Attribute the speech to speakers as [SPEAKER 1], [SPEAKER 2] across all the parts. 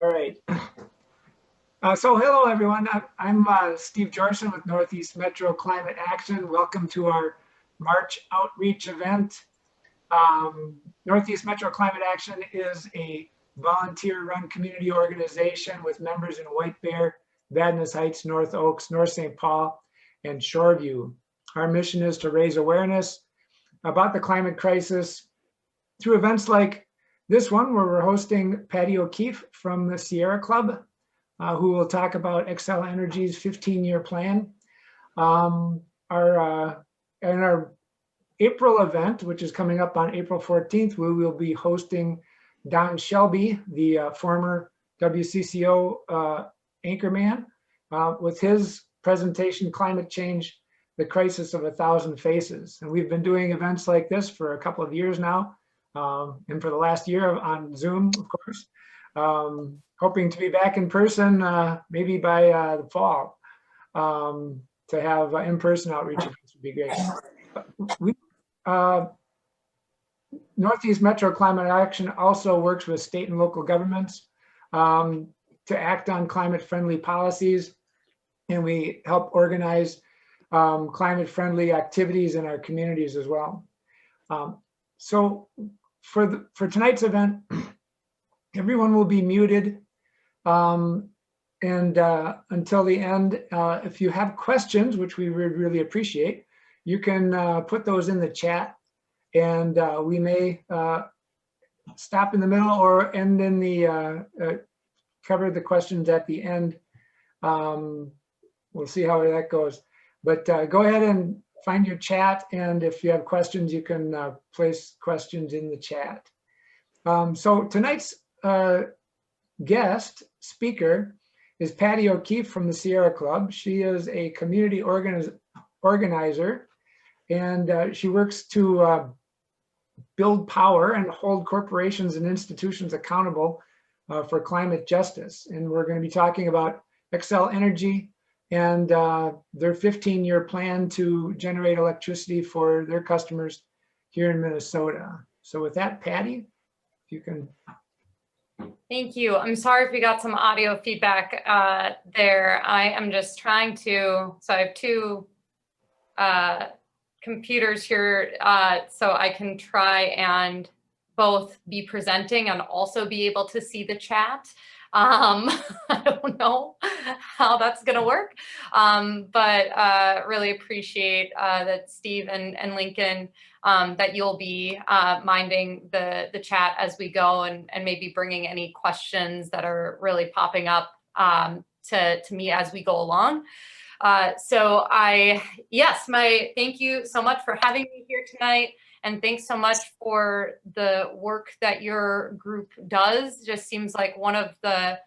[SPEAKER 1] All right. So hello, everyone. I'm Steve Jorson with Northeast Metro Climate Action. Welcome to our March outreach event. Northeast Metro Climate Action is a volunteer-run community organization with members in White Bear, Vadnais Heights, North Oaks, North St. Paul, and Shoreview. Our mission is to raise awareness about the climate crisis through events like this one, where we're hosting Patty O'Keefe from the Sierra Club, who will talk about Xcel Energy's 15-year plan. In our April event, which is coming up on April 14th, we will be hosting Don Shelby, the former WCCO anchorman, with his presentation, Climate Change, the Crisis of 1,000 Faces. And we've been doing events like this for a couple of years now, and for the last year on Zoom, of course. Hoping to be back in person, maybe by the fall, to have in-person outreach events would be great. Northeast Metro Climate Action also works with state and local governments to act on climate-friendly policies, and we help organize climate-friendly activities in our communities as well. So for tonight's event, everyone will be muted and until the end. If you have questions, which we would really appreciate, you can put those in the chat, and we may stop in the middle or end in the cover the questions at the end. We'll see how that goes. But go ahead and find your chat, and if you have questions, you can place questions in the chat. So tonight's guest speaker is Patty O'Keefe from the Sierra Club. She is a community organizer, and she works to build power and hold corporations and institutions accountable for climate justice. And we're going to be talking about Xcel Energy and their 15-year plan to generate electricity for their customers here in Minnesota. So with that, Patty, if you can.
[SPEAKER 2] Thank you. I'm sorry if we got some audio feedback there. I am just trying to, so I have two computers here, so I can try and both be presenting and also be able to see the chat. I don't know how that's going to work, but really appreciate that Steve and Lincoln, that you'll be minding the chat as we go, and maybe bringing any questions that are really popping up to me as we go along. So thank you so much for having me here tonight. And thanks so much for the work that your group does. Just seems like one of the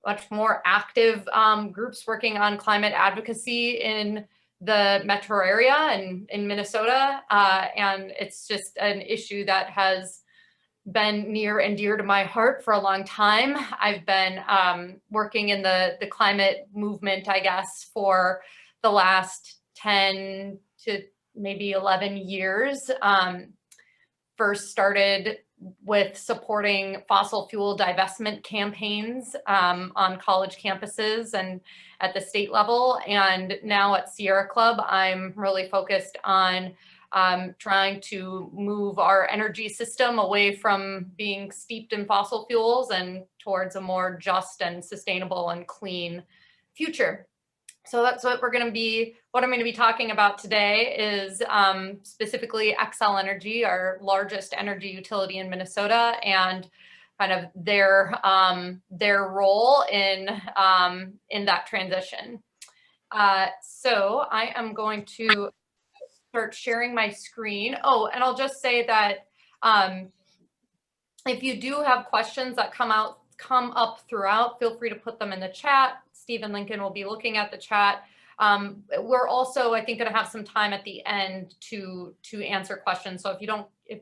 [SPEAKER 2] much more active groups working on climate advocacy in the metro area and in Minnesota. And it's just an issue that has been near and dear to my heart for a long time. I've been working in the climate movement, I guess, for the last 10 to maybe 11 years. First started with supporting fossil fuel divestment campaigns on college campuses and at the state level. And now at Sierra Club, I'm really focused on trying to move our energy system away from being steeped in fossil fuels and towards a more just and sustainable and clean future. So that's what I'm going to be talking about today is specifically Xcel Energy, our largest energy utility in Minnesota, and kind of their role in that transition. So I am going to start sharing my screen. Oh, and I'll just say that if you do have questions that come up throughout, feel free to put them in the chat. Steve and Lincoln will be looking at the chat. We're also, I think, going to have some time at the end to answer questions. So if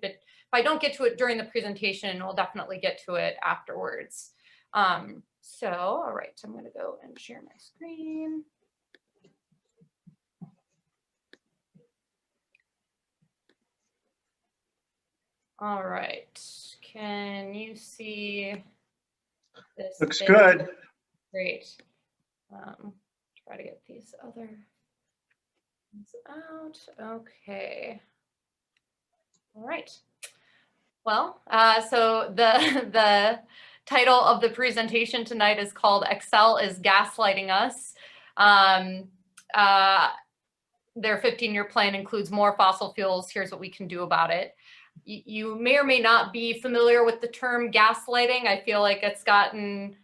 [SPEAKER 2] I don't get to it during the presentation, we'll definitely get to it afterwards. All right, so I'm going to go and share my screen. All right, can you see? this
[SPEAKER 3] Looks
[SPEAKER 2] bit.
[SPEAKER 3] good.
[SPEAKER 2] Great. Try to get these other things out. Okay. All right. Well, so the title of the presentation tonight is called "Xcel is Gaslighting Us." Their 15-year plan includes more fossil fuels. Here's what we can do about it. You may or may not be familiar with the term gaslighting. I feel like it's gotten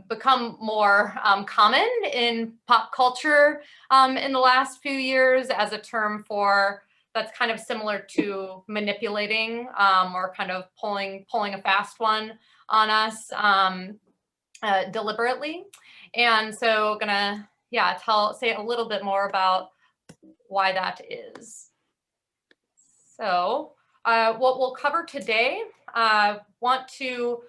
[SPEAKER 2] become more common in pop culture in the last few years as a term for that's kind of similar to manipulating or kind of pulling a fast one on us deliberately. And so gonna say a little bit more about why that is. So what we'll cover today, want to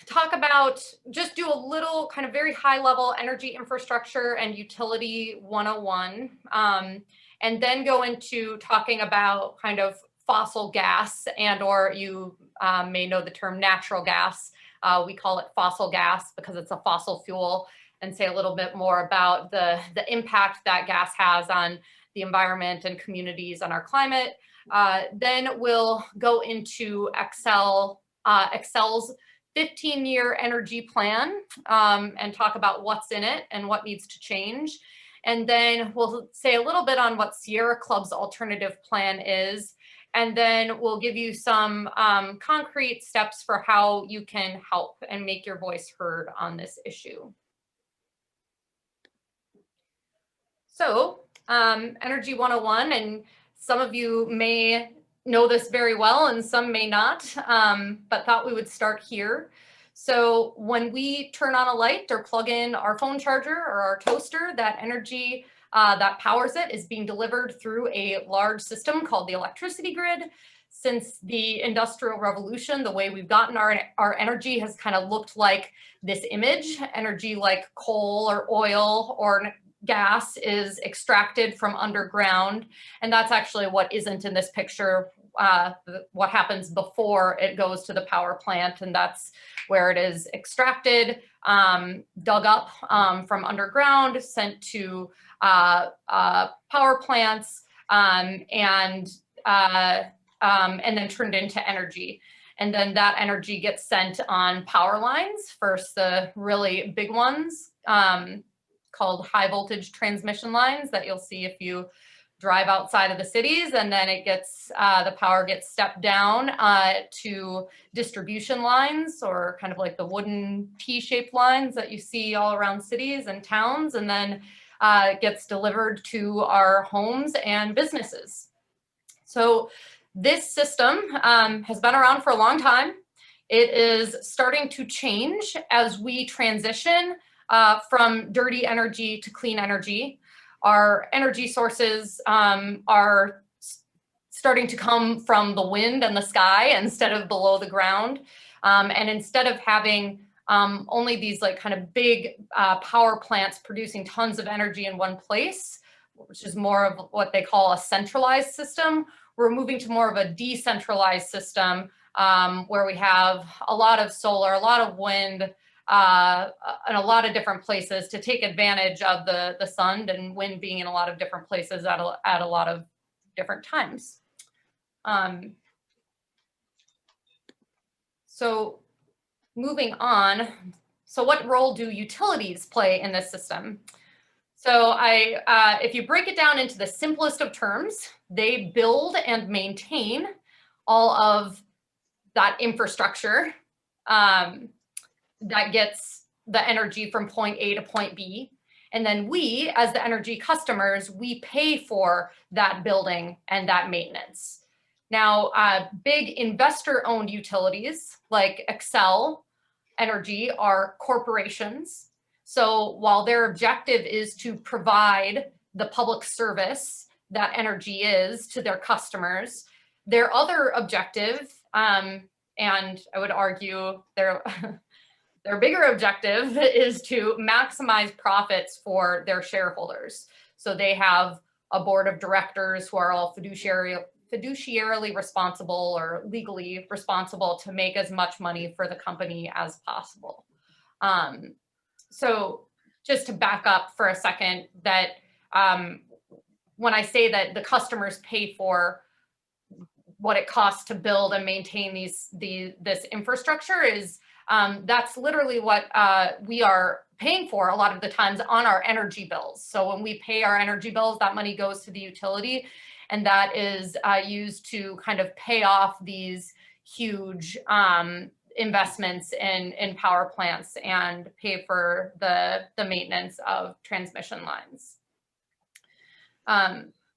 [SPEAKER 2] talk about, just do a little kind of very high level energy infrastructure and utility 101, and then go into talking about kind of fossil gas, and or you may know the term natural gas. We call it fossil gas because it's a fossil fuel, and say a little bit more about the impact that gas has on the environment and communities and our climate. Then we'll go into Xcel's 15-year energy plan and talk about what's in it and what needs to change. And then we'll say a little bit on what Sierra Club's alternative plan is. And then we'll give you some concrete steps for how you can help and make your voice heard on this issue. So Energy 101, and some of you may know this very well and some may not, but thought we would start here. So when we turn on a light or plug in our phone charger or our toaster, that energy that powers it is being delivered through a large system called the electricity grid. Since the Industrial Revolution, the way we've gotten our energy has kind of looked like this image. Energy like coal or oil or gas is extracted from underground, and that's actually what isn't in this picture. What happens before it goes to the power plant, and that's where it is extracted, dug up from underground, sent to power plants, and then turned into energy. And then that energy gets sent on power lines, first the really big ones called high voltage transmission lines that you'll see if you drive outside of the cities, and then it gets the power gets stepped down to distribution lines, or kind of like the wooden T-shaped lines that you see all around cities and towns, and then it gets delivered to our homes and businesses. So this system has been around for a long time. It is starting to change as we transition from dirty energy to clean energy. Our energy sources are starting to come from the wind and the sky instead of below the ground. And instead of having only these like kind of big power plants producing tons of energy in one place, which is more of what they call a centralized system, we're moving to more of a decentralized system where we have a lot of solar, a lot of wind, in a lot of different places to take advantage of the sun, and wind being in a lot of different places at a lot of different times. So moving on, so what role do utilities play in this system? So if you break it down into the simplest of terms, they build and maintain all of that infrastructure that gets the energy from point A to point B. And then we, as the energy customers, we pay for that building and that maintenance. Now, big investor-owned utilities like Xcel Energy are corporations. So while their objective is to provide the public service that energy is to their customers, their other objective, and I would argue their bigger objective, is to maximize profits for their shareholders. So they have a board of directors who are all fiduciarily responsible or legally responsible to make as much money for the company as possible. So just to back up for a second, that when I say that the customers pay for what it costs to build and maintain this infrastructure, is that's literally what we are paying for a lot of the times on our energy bills. So when we pay our energy bills, that money goes to the utility, and that is used to kind of pay off these huge investments in power plants and pay for the maintenance of transmission lines.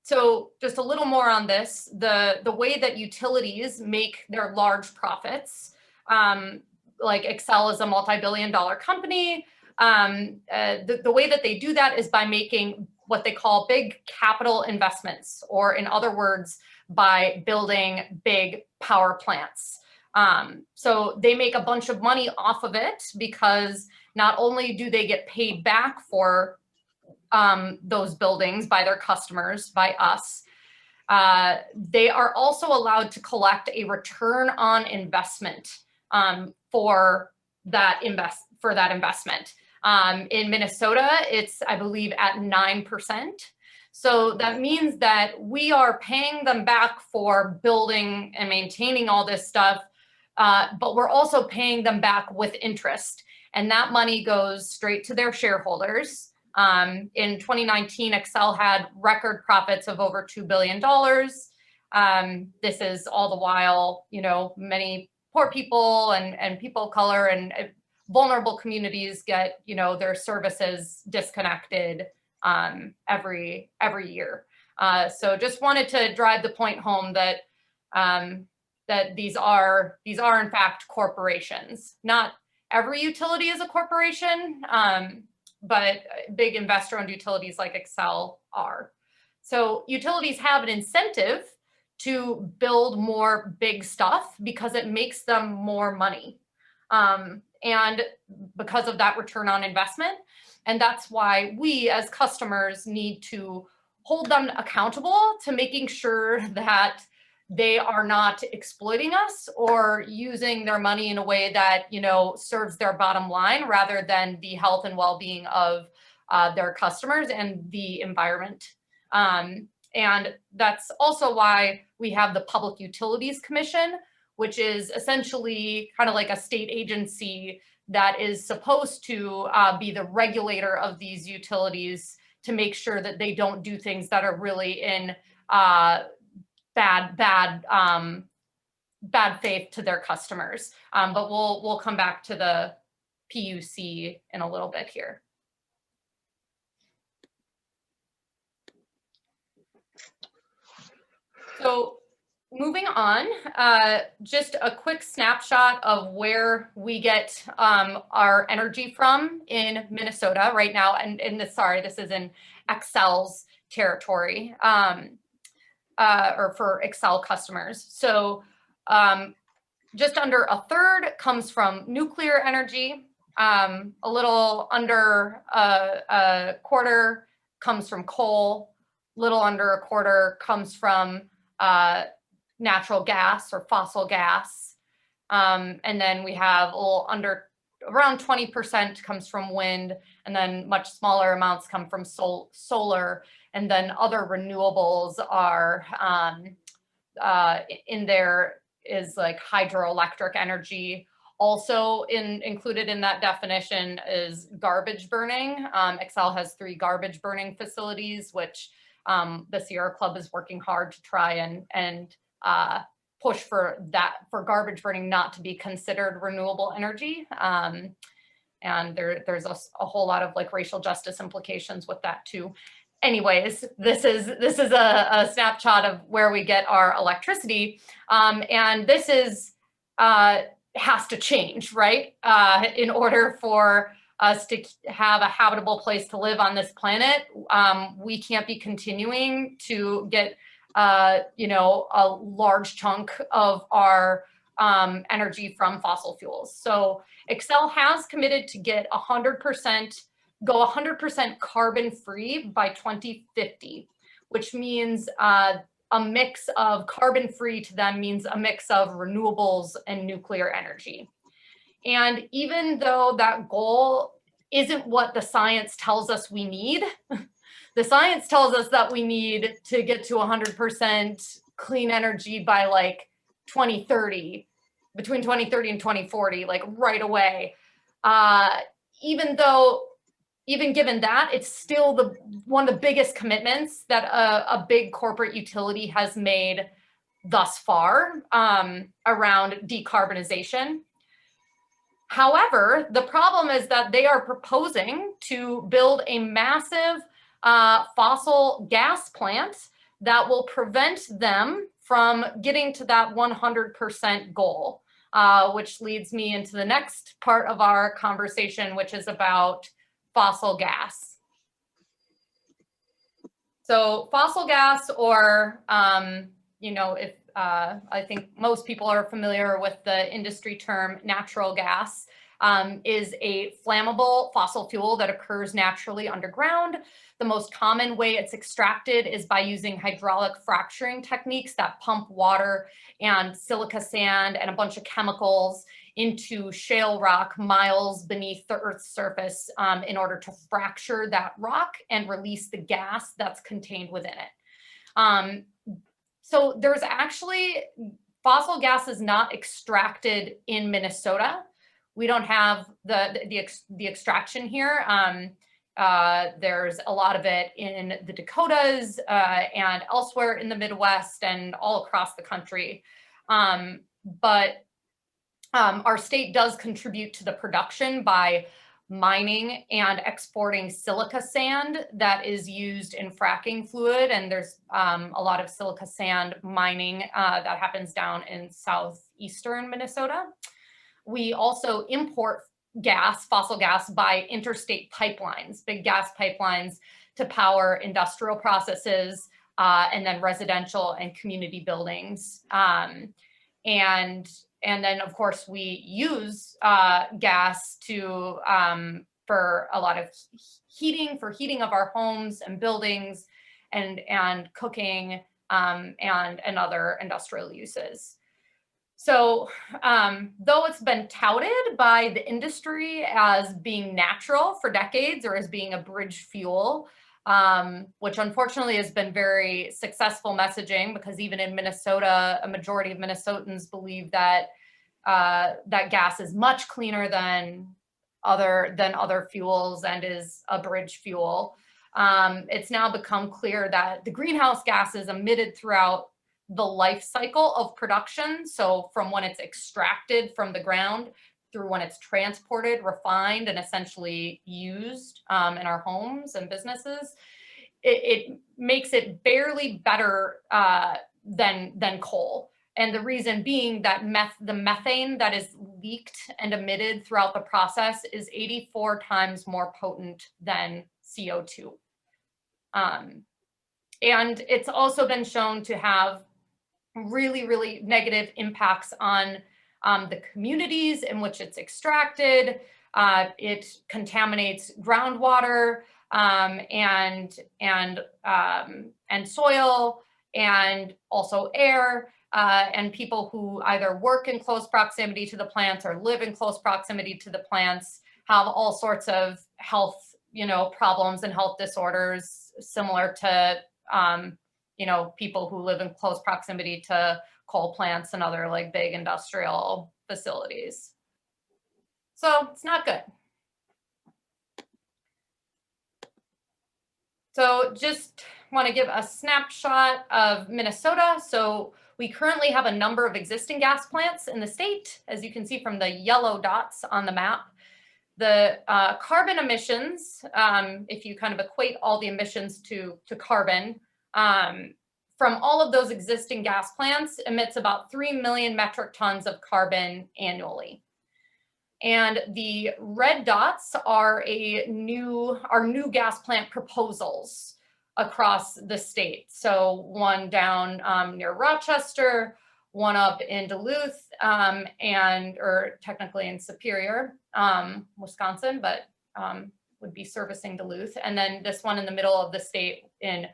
[SPEAKER 2] So just a little more on this, the way that utilities make their large profits, like Xcel is a multi-billion-dollar company. The way that they do that is by making what they call big capital investments, or in other words, by building big power plants. So they make a bunch of money off of it, because not only do they get paid back for those buildings by their customers, by us, they are also allowed to collect a return on investment for that investment. In Minnesota, it's, I believe, at 9%. So that means that we are paying them back for building and maintaining all this stuff, but we're also paying them back with interest. And that money goes straight to their shareholders. In 2019, Xcel had record profits of over $2 billion. This is all the while, many poor people and people of color and vulnerable communities get, their services disconnected every year. So just wanted to drive the point home that that these are in fact corporations. Not every utility is a corporation, but big investor-owned utilities like Xcel are. So utilities have an incentive to build more big stuff because it makes them more money. And because of that return on investment. And that's why we as customers need to hold them accountable to making sure that they are not exploiting us or using their money in a way that, serves their bottom line rather than the health and well-being of their customers and the environment. And that's also why we have the Public Utilities Commission, which is essentially kind of like a state agency that is supposed to be the regulator of these utilities to make sure that they don't do things that are really in bad faith to their customers. But we'll come back to the PUC in a little bit here. So moving on, just a quick snapshot of where we get our energy from in Minnesota right now. And this is in Xcel's territory, or for Xcel customers. So just under a third comes from nuclear energy. A little under a quarter comes from coal. Little under a quarter comes from natural gas or fossil gas. And then we have a little under, around 20% comes from wind, and then much smaller amounts come from solar. And then other renewables are in there is like hydroelectric energy. Also included in that definition is garbage burning. Xcel has 3 garbage burning facilities, which the Sierra Club is working hard to try and push for garbage burning not to be considered renewable energy. And there's a whole lot of like racial justice implications with that too. Anyways, this is a snapshot of where we get our electricity, and this is has to change, right? In order for us to have a habitable place to live on this planet, we can't be continuing to get a large chunk of our energy from fossil fuels. So Xcel has committed to get 100% carbon free by 2050, which means a mix of carbon-free to them means a mix of renewables and nuclear energy. And even though that goal isn't what the science tells us we need, the science tells us that we need to get to 100% clean energy by like 2030, between 2030 and 2040, like right away. Even given that, it's still one of the biggest commitments that a big corporate utility has made thus far around decarbonization. However, the problem is that they are proposing to build a massive fossil gas plant that will prevent them from getting to that 100% goal, which leads me into the next part of our conversation, which is about fossil gas. So fossil gas, or, if I think most people are familiar with the industry term natural gas, is a flammable fossil fuel that occurs naturally underground. The most common way it's extracted is by using hydraulic fracturing techniques that pump water and silica sand and a bunch of chemicals into shale rock miles beneath the Earth's surface in order to fracture that rock and release the gas that's contained within it. So there's actually, fossil gas is not extracted in Minnesota. We don't have the extraction here. There's a lot of it in the Dakotas and elsewhere in the Midwest and all across the country. But our state does contribute to the production by mining and exporting silica sand that is used in fracking fluid. And there's a lot of silica sand mining that happens down in southeastern Minnesota. We also import gas, fossil gas, by interstate pipelines, big gas pipelines to power industrial processes and then residential and community buildings. And then, of course, we use gas for a lot of heating of our homes and buildings and cooking and other industrial uses. So though it's been touted by the industry as being natural for decades or as being a bridge fuel, which unfortunately has been very successful messaging, because even in Minnesota, a majority of Minnesotans believe that that gas is much cleaner than other fuels and is a bridge fuel. It's now become clear that the greenhouse gases emitted throughout the life cycle of production, so from when it's extracted from the ground through when it's transported, refined, and essentially used in our homes and businesses, it makes it barely better than coal. And the reason being that the methane that is leaked and emitted throughout the process is 84 times more potent than CO2. And it's also been shown to have really, really negative impacts on the communities in which it's extracted. It contaminates groundwater and soil, and also air. And people who either work in close proximity to the plants or live in close proximity to the plants have all sorts of health, problems and health disorders similar to people who live in close proximity to coal plants and other like big industrial facilities. So it's not good. So just want to give a snapshot of Minnesota. So we currently have a number of existing gas plants in the state, as you can see from the yellow dots on the map. The carbon emissions, if you kind of equate all the emissions to carbon, from all of those existing gas plants emits about 3 million metric tons of carbon annually. And the red dots are new gas plant proposals across the state. So one down near Rochester, one up in Duluth, or technically in Superior, Wisconsin, but would be servicing Duluth. And then this one in the middle of the state in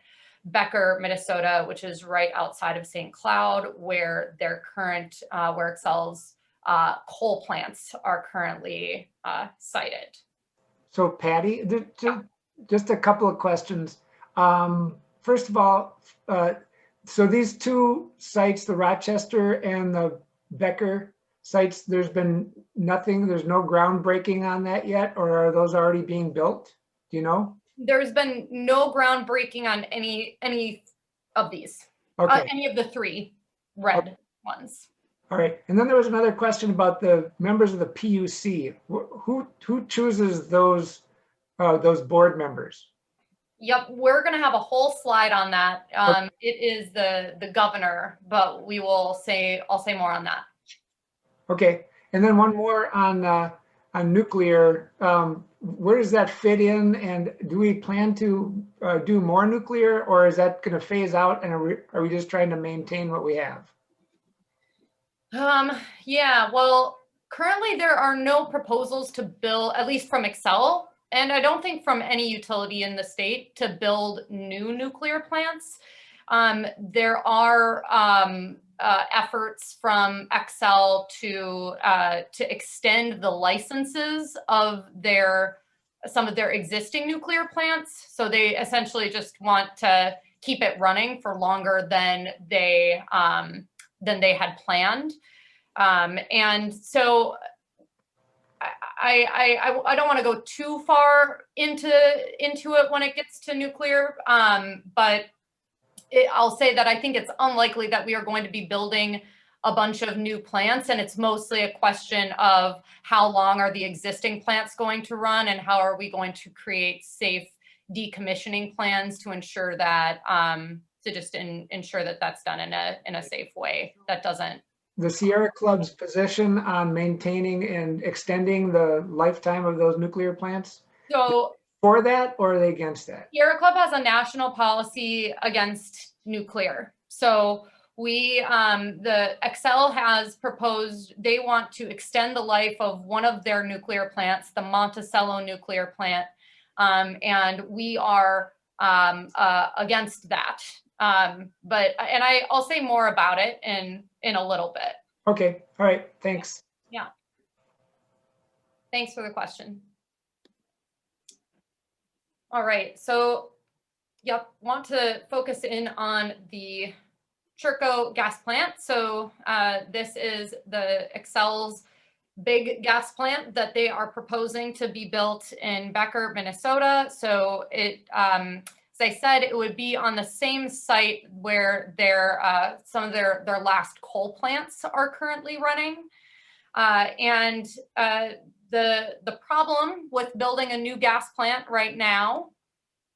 [SPEAKER 2] Becker, Minnesota, which is right outside of St. Cloud, where their current, where Xcel's coal plants are currently sited.
[SPEAKER 1] So Patty, just a couple of questions. First of all, so these two sites, the Rochester and the Becker sites, there's been nothing, there's no groundbreaking on that yet, or are those already being built? Do you know?
[SPEAKER 2] There's been no groundbreaking on any of these,
[SPEAKER 1] Okay.
[SPEAKER 2] any of the three red ones.
[SPEAKER 1] All right. And then there was another question about the members of the PUC. Who chooses those board members?
[SPEAKER 2] Yep, we're going to have a whole slide on that. It is the governor, but I'll say more on that.
[SPEAKER 1] Okay. And then one more on nuclear. Where does that fit in? And do we plan to do more nuclear, or is that going to phase out? And are we just trying to maintain what we have?
[SPEAKER 2] Yeah, well, currently there are no proposals to build, at least from Xcel, and I don't think from any utility in the state, to build new nuclear plants. There are efforts from Xcel to extend the licenses of some of their existing nuclear plants. So they essentially just want to keep it running for longer than they had planned. And so I don't want to go too far into it when it gets to nuclear, but I'll say that I think it's unlikely that we are going to be building a bunch of new plants, and it's mostly a question of how long are the existing plants going to run, and how are we going to create safe decommissioning plans to ensure that ensure that that's done in a safe way that doesn't.
[SPEAKER 1] The Sierra Club's position on maintaining and extending the lifetime of those nuclear plants?
[SPEAKER 2] So
[SPEAKER 1] for that, or are they against that?
[SPEAKER 2] Sierra Club has a national policy against nuclear. So the Xcel has proposed, they want to extend the life of one of their nuclear plants, the Monticello nuclear plant, and we are against that. I'll say more about it in a little bit.
[SPEAKER 1] Okay. All right. Thanks.
[SPEAKER 2] Yeah. Thanks for the question. All right. So, yep, want to focus in on the Churco gas plant. So this is the Xcel's big gas plant that they are proposing to be built in Becker, Minnesota. So it, as I said, it would be on the same site where some of their last coal plants are currently running. The problem with building a new gas plant right now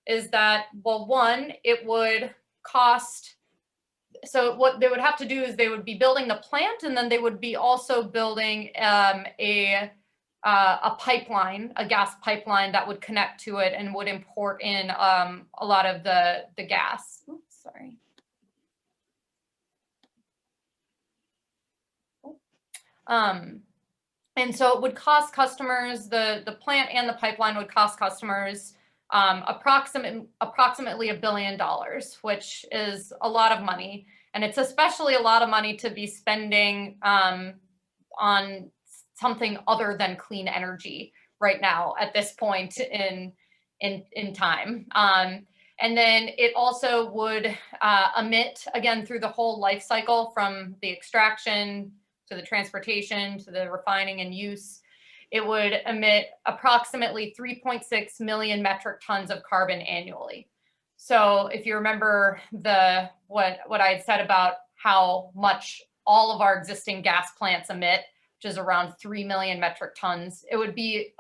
[SPEAKER 2] is that, well, one, it would cost. So what they would have to do is they would be building the plant, and then they would be also building a pipeline, a gas pipeline that would connect to it and would import in a lot of the gas. Oops, sorry. And so it would cost customers, the plant and the pipeline would cost customers approximately $1 billion, which is a lot of money. And it's especially a lot of money to be spending on something other than clean energy right now at this point in time. And then it also would emit, again, through the whole life cycle, from the extraction to the transportation to the refining and use. It would emit approximately 3.6 million metric tons of carbon annually. So if you remember what I had said about how much all of our existing gas plants emit, which is around 3 million metric tons, it would be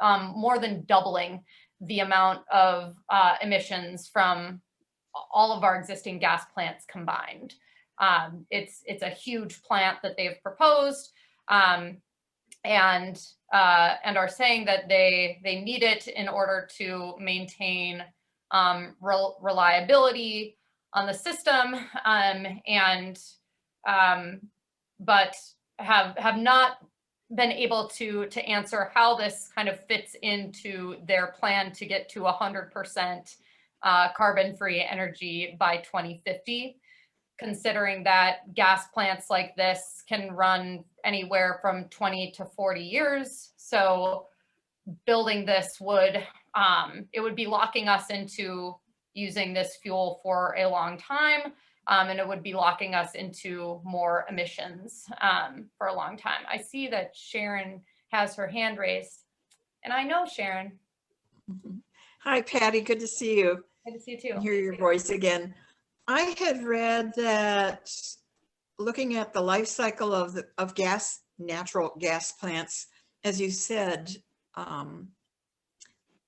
[SPEAKER 2] more than doubling the amount of emissions from all of our existing gas plants combined. It's a huge plant that they've proposed. And are saying that they need it in order to maintain reliability on the system, but have not been able to answer how this kind of fits into their plan to get to 100% carbon-free energy by 2050, considering that gas plants like this can run anywhere from 20 to 40 years. So building this would, it would be locking us into using this fuel for a long time, and it would be locking us into more emissions for a long time. I see that Sharon has her hand raised, and I know Sharon.
[SPEAKER 3] Hi, Patty. Good to see you.
[SPEAKER 2] Good to see you too.
[SPEAKER 3] Hear your voice again. I had read that looking at the life cycle of natural gas plants, as you said,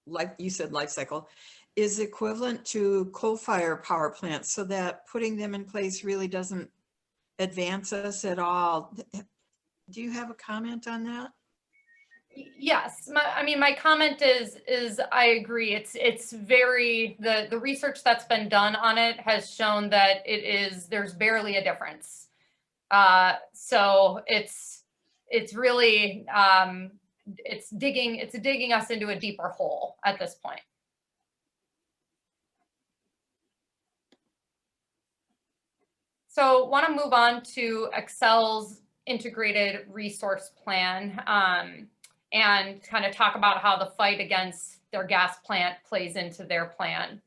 [SPEAKER 3] like you said, life cycle is equivalent to coal-fired power plants, so that putting them in place really doesn't advance us at all. Do you have a comment on that?
[SPEAKER 2] Yes, my comment is I agree. It's very, the research that's been done on it has shown that there's barely a difference. So it's really it's digging us into a deeper hole at this point. So want to move on to Xcel's integrated resource plan. And kind of talk about how the fight against their gas plant plays into their plan.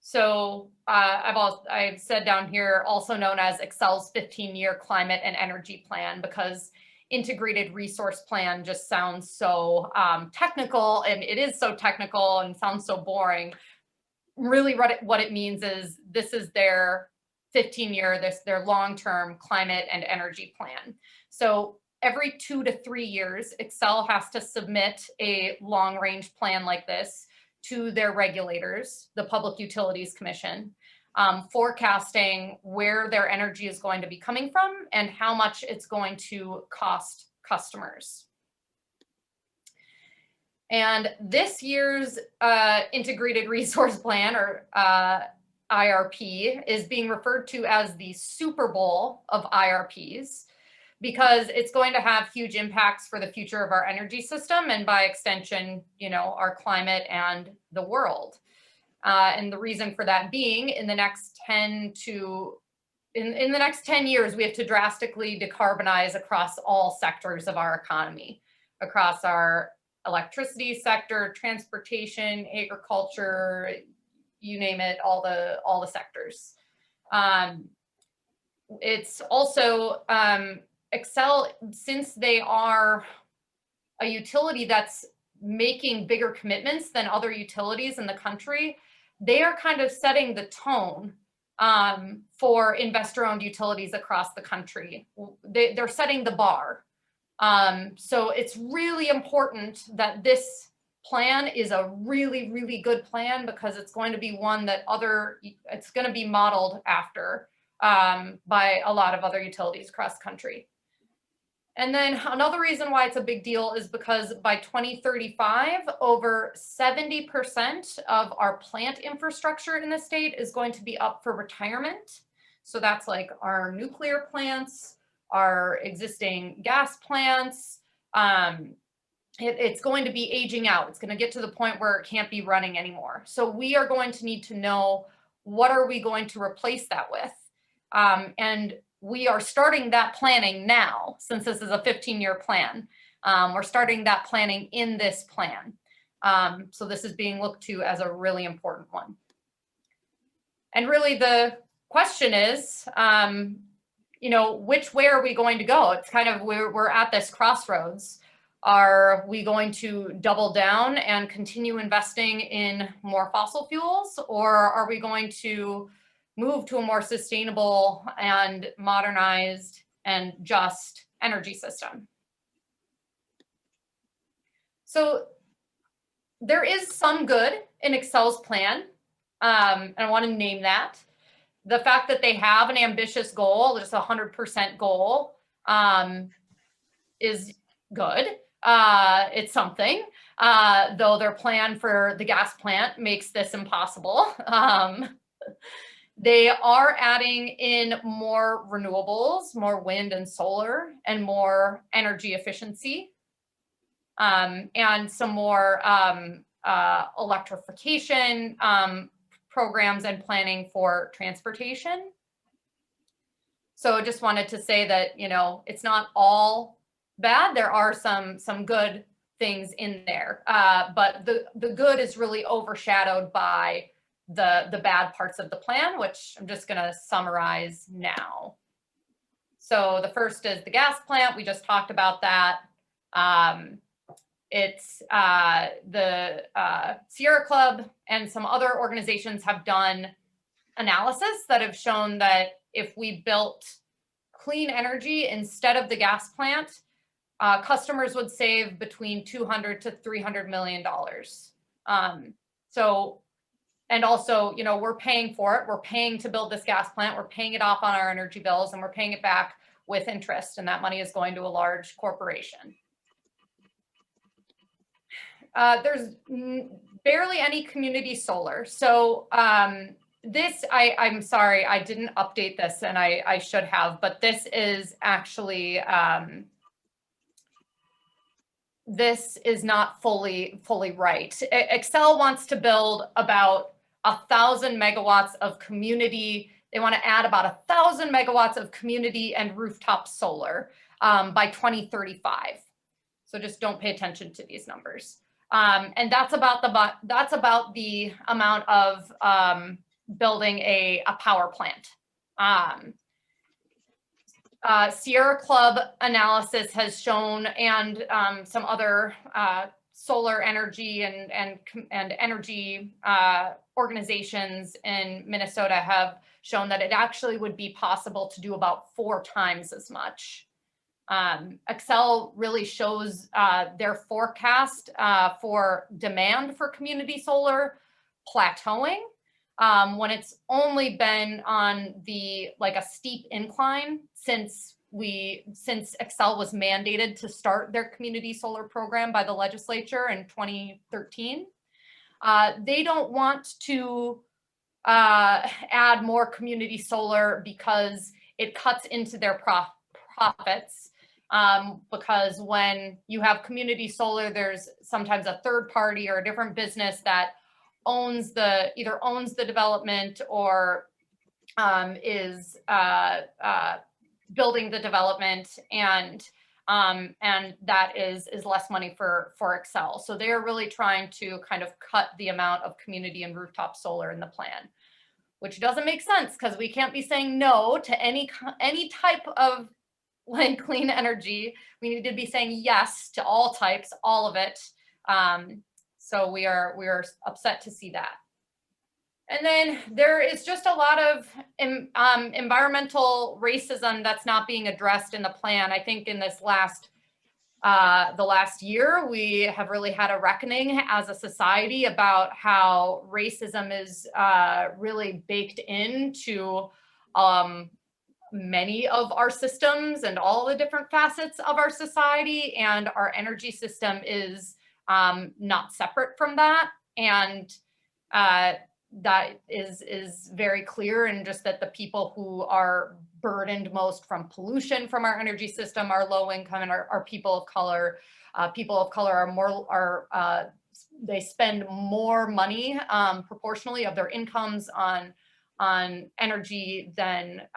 [SPEAKER 2] So I've said down here, also known as Xcel's 15-year climate and energy plan, because integrated resource plan just sounds so technical, and it is so technical and sounds so boring. Really what it means is this is their 15-year, their long-term climate and energy plan. So every 2 to 3 years, Xcel has to submit a long-range plan like this to their regulators, the Public Utilities Commission, forecasting where their energy is going to be coming from and how much it's going to cost customers. And this year's Integrated Resource Plan, or IRP, is being referred to as the Super Bowl of IRPs, because it's going to have huge impacts for the future of our energy system and by extension, our climate and the world. And the reason for that being, in the next 10 years, we have to drastically decarbonize across all sectors of our economy, across our electricity sector, transportation, agriculture, you name it, all the sectors. It's also Xcel, since they are a utility that's making bigger commitments than other utilities in the country, they are kind of setting the tone for investor-owned utilities across the country. They're setting the bar. So it's really important that this plan is a really, really good plan, because it's going to be one that it's going to be modeled after by a lot of other utilities across the country. And then another reason why it's a big deal is because by 2035, over 70% of our plant infrastructure in the state is going to be up for retirement. So that's like our nuclear plants, our existing gas plants. It's going to be aging out. It's going to get to the point where it can't be running anymore. So we are going to need to know, what are we going to replace that with? And we are starting that planning now, since this is a 15-year plan. We're starting that planning in this plan. So this is being looked to as a really important one. And really the question is, which way are we going to go? It's kind of, we're at this crossroads. Are we going to double down and continue investing in more fossil fuels, or are we going to move to a more sustainable and modernized and just energy system? So there is some good in Xcel's plan, and I want to name that. The fact that they have an ambitious goal, just a 100% goal, is good. It's something, though their plan for the gas plant makes this impossible. They are adding in more renewables, more wind and solar, and more energy efficiency, and some more electrification, programs and planning for transportation. So I just wanted to say that, you know, it's not all bad. There are some good things in there, but the good is really overshadowed by the bad parts of the plan, which I'm just going to summarize now. So the first is the gas plant. We just talked about that. It's the Sierra Club and some other organizations have done analysis that have shown that if we built clean energy instead of the gas plant, customers would save between $200 to $300 million. So, and also, you know, we're paying for it. We're paying to build this gas plant. We're paying it off on our energy bills, and we're paying it back with interest. And that money is going to a large corporation. There's barely any community solar. So this, I'm sorry, I didn't update this, and I should have, but this is actually, this is not fully right. Xcel wants to build about 1,000 megawatts of community. They want to add about 1,000 megawatts of community and rooftop solar by 2035. So just don't pay attention to these numbers. And that's about the amount of building a power plant. Sierra Club analysis has shown, and some other solar energy and energy organizations in Minnesota have shown that it actually would be possible to do about 4 times as much. Xcel really shows their forecast for demand for community solar plateauing when it's only been on like a steep incline since Xcel was mandated to start their community solar program by the legislature in 2013. They don't want to add more community solar because it cuts into their profits. Because when you have community solar, there's sometimes a third party or a different business that either owns the development or is building the development, and that is less money for Xcel. So they are really trying to kind of cut the amount of community and rooftop solar in the plan, which doesn't make sense because we can't be saying no to any type of like clean energy. We need to be saying yes to all types, all of it. So we are upset to see that. And then there is just a lot of environmental racism that's not being addressed in the plan. I think in this the last year, we have really had a reckoning as a society about how racism is really baked into many of our systems and all the different facets of our society, and our energy system is not separate from that. And that is very clear, and just that the people who are burdened most from pollution from our energy system are low income and are people of color. People of color are they spend more money proportionally of their incomes on energy than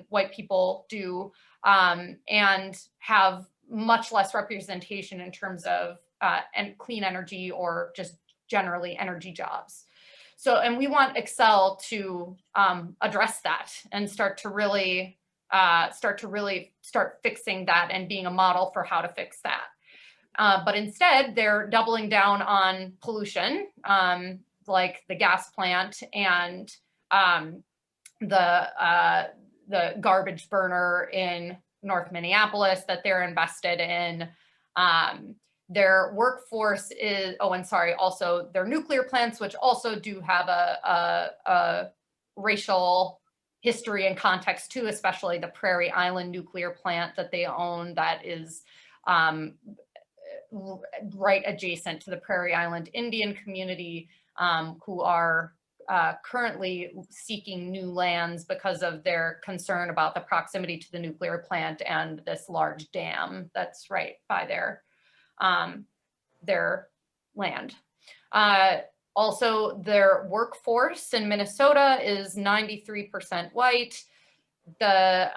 [SPEAKER 2] white people do, and have much less representation in terms of and clean energy or just generally energy jobs. So, and we want Xcel to address that and start fixing that and being a model for how to fix that. But instead, they're doubling down on pollution, like the gas plant and the garbage burner in North Minneapolis that they're invested in. Their workforce is, also their nuclear plants, which also do have a racial history and context too, especially the Prairie Island nuclear plant that they own that is right adjacent to the Prairie Island Indian community, who are currently seeking new lands because of their concern about the proximity to the nuclear plant and this large dam that's right by their land. Also, their workforce in Minnesota is 93% white. The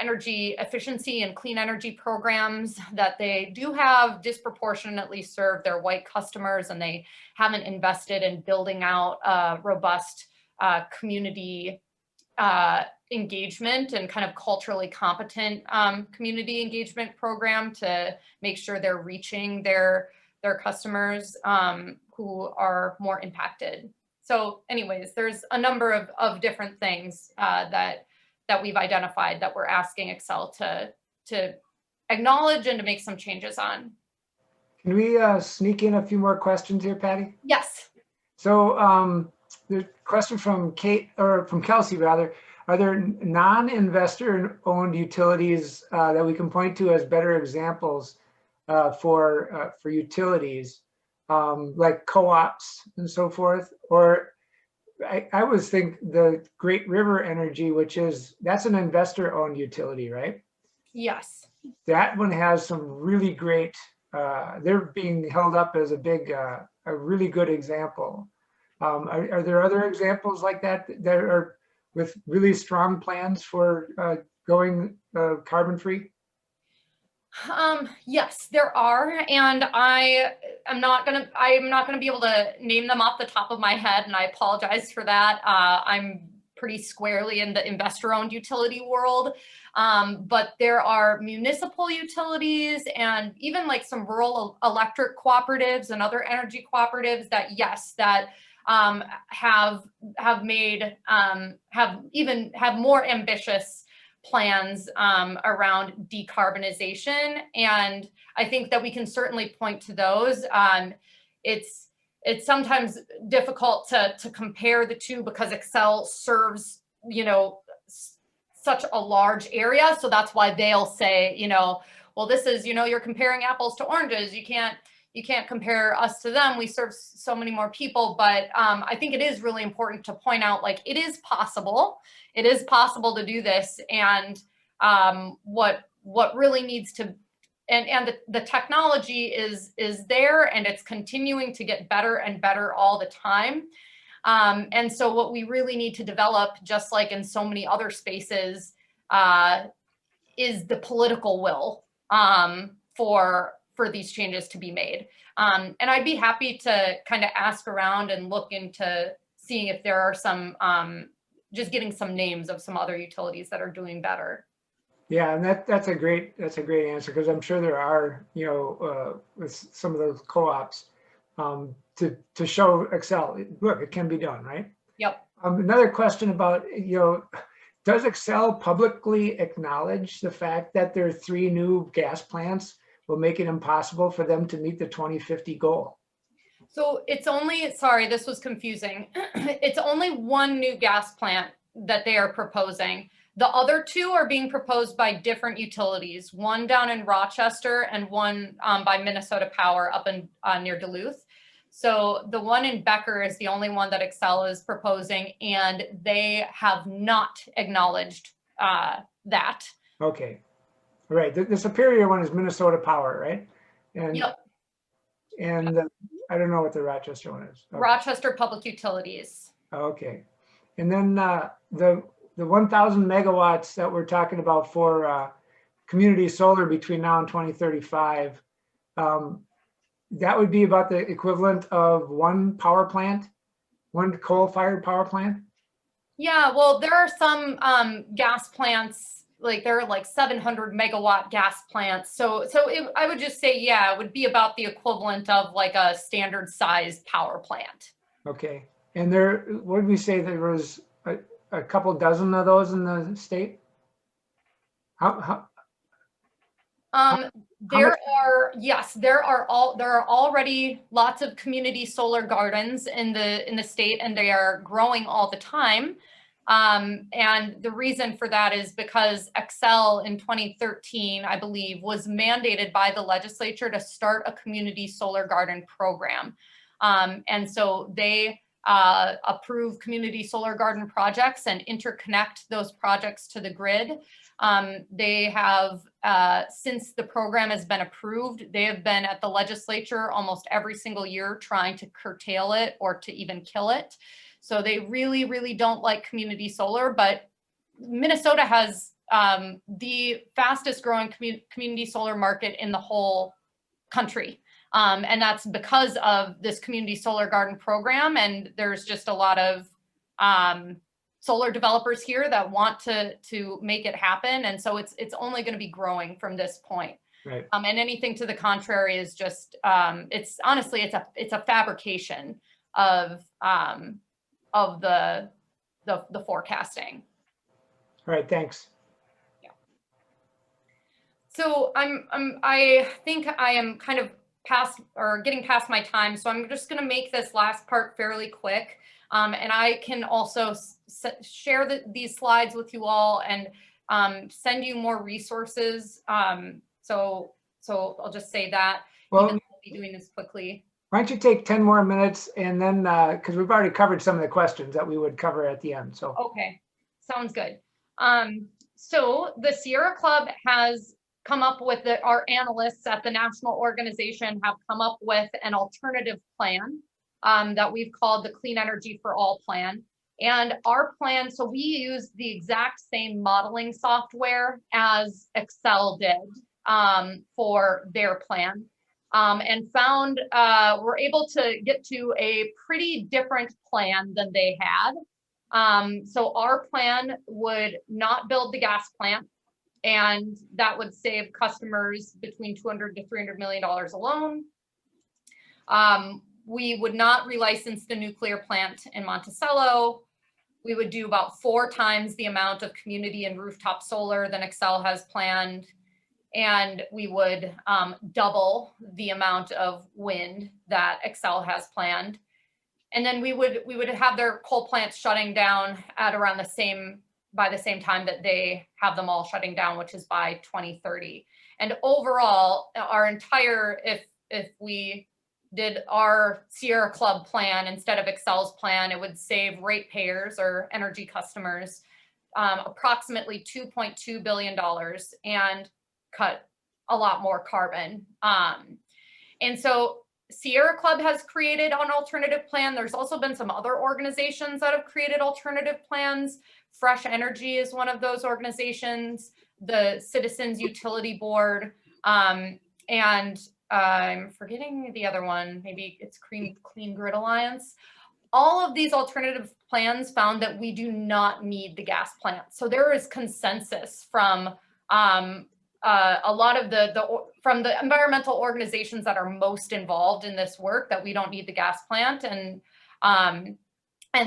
[SPEAKER 2] energy efficiency and clean energy programs that they do have disproportionately serve their white customers, and they haven't invested in building out a robust community engagement and kind of culturally competent community engagement program to make sure they're reaching their customers who are more impacted. So anyways, there's a number of different things that we've identified that we're asking Xcel to acknowledge and to make some changes on.
[SPEAKER 1] Can we sneak in a few more questions here, Patty?
[SPEAKER 2] Yes.
[SPEAKER 1] So the question from Kelsey rather, are there non-investor owned utilities that we can point to as better examples for utilities, like co-ops and so forth? Or I always think the Great River Energy, that's an investor owned utility, right?
[SPEAKER 2] Yes.
[SPEAKER 1] That one has some really great, they're being held up as a really good example. Are there other examples like that that are with really strong plans for going carbon free?
[SPEAKER 2] Yes, there are, and I'm not gonna be able to name them off the top of my head, and I apologize for that. I'm pretty squarely in the investor-owned utility world, but there are municipal utilities and even like some rural electric cooperatives and other energy cooperatives that have more ambitious plans around decarbonization. And I think that we can certainly point to those. It's sometimes difficult to compare the two because Xcel serves, such a large area. So that's why they'll say, well, this is, you're comparing apples to oranges. You can't compare us to them. We serve so many more people. But I think it is really important to point out, like, it is possible. It is possible to do this. And what really needs to, and the technology is there, and it's continuing to get better and better all the time. And so what we really need to develop, just like in so many other spaces, is the political will for these changes to be made. And I'd be happy to kind of ask around and look into seeing if there are some, just getting some names of some other utilities that are doing better.
[SPEAKER 1] Yeah, and that's a great answer, because I'm sure there are, with some of those co-ops to show Xcel, look, it can be done, right?
[SPEAKER 2] Yep.
[SPEAKER 1] Another question about, does Xcel publicly acknowledge the fact that their 3 new gas plants will make it impossible for them to meet the 2050 goal?
[SPEAKER 2] So it's only, sorry, this was confusing. It's only 1 new gas plant that they are proposing. The other 2 are being proposed by different utilities, one down in Rochester and one by Minnesota Power up in near Duluth. So the one in Becker is the only one that Xcel is proposing, and they have not acknowledged that.
[SPEAKER 1] Okay. All right. The Superior one is Minnesota Power, right? And,
[SPEAKER 2] yep.
[SPEAKER 1] And I don't know what the Rochester one is. Okay.
[SPEAKER 2] Rochester Public Utilities.
[SPEAKER 1] Okay. And then the 1,000 megawatts that we're talking about for community solar between now and 2035, that would be about the equivalent of 1 power plant, 1 coal-fired power plant?
[SPEAKER 2] Yeah, well, there are some gas plants, like there are like 700 megawatt gas plants. So I would just say, yeah, it would be about the equivalent of like a standard sized power plant.
[SPEAKER 1] Okay. And what did we say, there was a couple dozen of those in the state?
[SPEAKER 2] There are already lots of community solar gardens in the state, and they are growing all the time. And the reason for that is because Xcel in 2013, I believe, was mandated by the legislature to start a community solar garden program. And so they approve community solar garden projects and interconnect those projects to the grid. They have since the program has been approved, they have been at the legislature almost every single year trying to curtail it or to even kill it. So they really, really don't like community solar, but Minnesota has the fastest growing community solar market in the whole country. And that's because of this community solar garden program. And there's just a lot of solar developers here that want to make it happen. And so it's only going to be growing from this point.
[SPEAKER 1] Right.
[SPEAKER 2] And anything to the contrary is just, it's honestly, it's a fabrication of the forecasting.
[SPEAKER 1] All right, thanks.
[SPEAKER 2] Yeah. So I think I am kind of getting past my time. So I'm just going to make this last part fairly quick. And I can also share these slides with you all and send you more resources. So I'll just say that.
[SPEAKER 1] Well,
[SPEAKER 2] I'll be doing this quickly.
[SPEAKER 1] Why don't you take 10 more minutes and then, because we've already covered some of the questions that we would cover at the end. So
[SPEAKER 2] okay, sounds good. So the Sierra Club has come up with our analysts at the national organization have come up with an alternative plan that we've called the Clean Energy for All plan. And our plan, so we use the exact same modeling software as Xcel did for their plan. And found we're able to get to a pretty different plan than they had. So our plan would not build the gas plant, and that would save customers between $200 to $300 million alone. We would not relicense the nuclear plant in Monticello. We would do about 4 times the amount of community and rooftop solar than Xcel has planned. And we would double the amount of wind that Xcel has planned. And then we would have their coal plants shutting down at around by the same time that they have them all shutting down, which is by 2030. And overall, our entire, if we did our Sierra Club plan instead of Xcel's plan, it would save ratepayers or energy customers approximately $2.2 billion and cut a lot more carbon. And so Sierra Club has created an alternative plan. There's also been some other organizations that have created alternative plans. Fresh Energy is one of those organizations, the Citizens Utility Board, and I'm forgetting the other one, maybe it's Clean Grid Alliance. All of these alternative plans found that we do not need the gas plant. So there is consensus from a lot of from the environmental organizations that are most involved in this work that we don't need the gas plant, and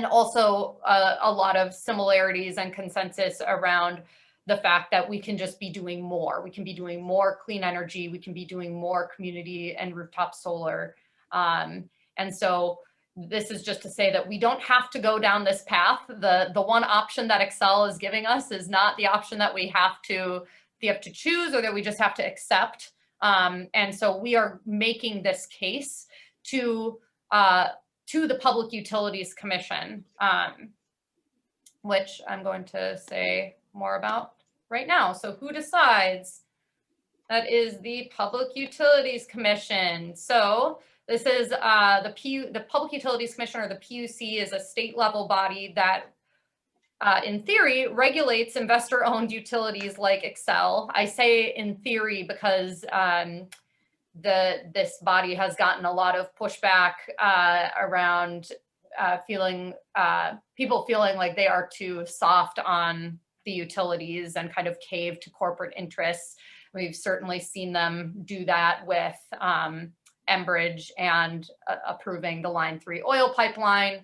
[SPEAKER 2] also a lot of similarities and consensus around the fact that we can just be doing more. We can be doing more clean energy. We can be doing more community and rooftop solar. And so this is just to say that we don't have to go down this path. The one option that Xcel is giving us is not the option that we have to choose or that we just have to accept. And so we are making this case to the Public Utilities Commission, which I'm going to say more about right now. So who decides? That is the Public Utilities Commission. So this is the Public Utilities Commission, or the PUC, is a state level body that in theory regulates investor-owned utilities like Xcel. I say in theory because this body has gotten a lot of pushback around people feeling like they are too soft on the utilities and kind of cave to corporate interests. We've certainly seen them do that with Enbridge and approving the Line 3 oil pipeline.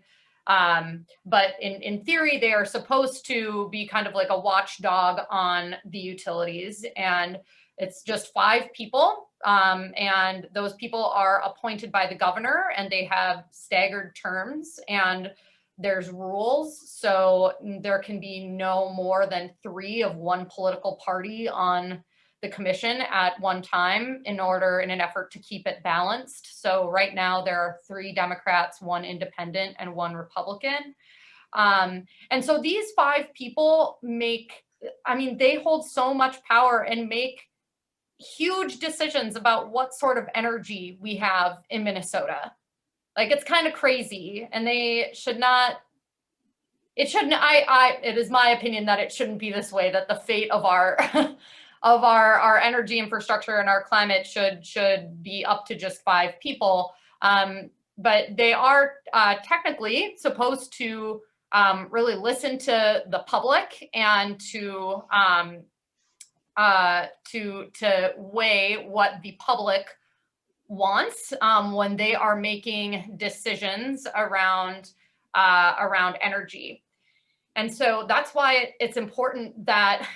[SPEAKER 2] But in theory, they are supposed to be kind of like a watchdog on the utilities, and it's just 5 people. And those people are appointed by the governor, and they have staggered terms, and there's rules. So there can be no more than 3 of one political party on the commission at one time in an effort to keep it balanced. So right now there are 3 Democrats, 1 independent, and 1 Republican. And so these 5 people they hold so much power and make huge decisions about what sort of energy we have in Minnesota. Like, it's kind of crazy, and they should not, it shouldn't, it is my opinion that it shouldn't be this way, that the fate of our of our energy infrastructure and our climate should be up to just 5 people. But they are technically supposed to really listen to the public and to weigh what the public wants when they are making decisions around energy. And so that's why it's important that